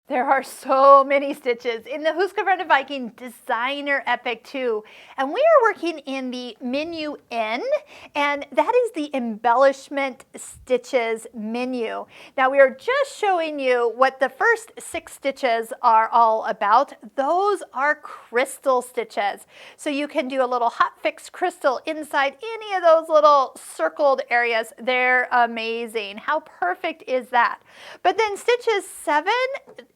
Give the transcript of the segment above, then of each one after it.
There are so many stitches in the Husqvarna Viking Designer EPIC 2, and we are working in the menu N, and that is the Embellishment Stitches menu. Now we are just showing you what the first 6 stitches are all about. Those are crystal stitches. So you can do a little hot fix crystal inside any of those little circled areas. They're amazing. How perfect is that? But then stitches 7,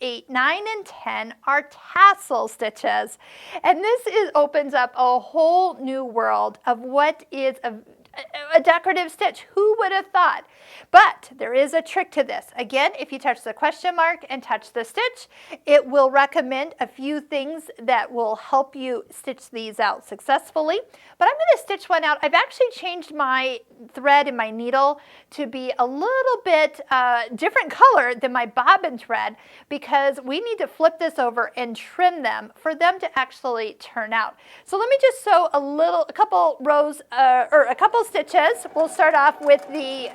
8, 9, and 10 are tassel stitches. And this opens up a whole new world of what is a decorative stitch. Who would have thought? But there is a trick to this. Again, if you touch the question mark and touch the stitch, it will recommend a few things that will help you stitch these out successfully. But I'm going to stitch one out. I've actually changed my thread and my needle to be a little bit different color than my bobbin thread, because we need to flip this over and trim them for them to actually turn out. So let me just sew a couple rows or a couple stitches. We'll start off with the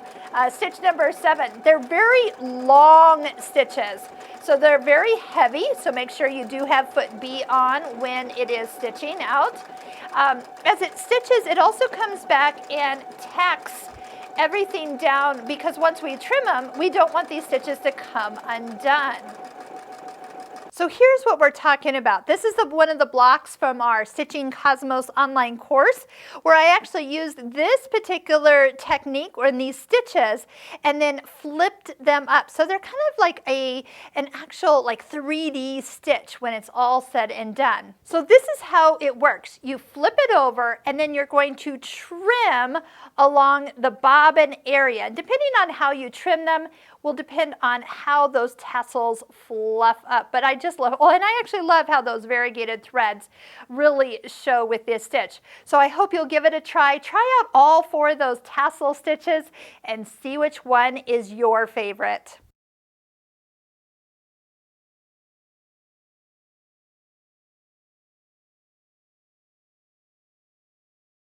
stitch number 7. They're very long stitches, so they're very heavy, so make sure you do have foot B on when it is stitching out. As it stitches, it also comes back and tacks everything down, because once we trim them, we don't want these stitches to come undone. So here's what we're talking about. This is one of the blocks from our Stitching Cosmos online course, where I actually used this particular technique or these stitches and then flipped them up. So they're kind of like an actual 3D stitch when it's all said and done. So this is how it works. You flip it over and then you're going to trim along the bobbin area. And depending on how you trim them will depend on how those tassels fluff up. But I just love, and I actually love how those variegated threads really show with this stitch. So I hope you'll give it a try. Try out all 4 of those tassel stitches and see which one is your favorite.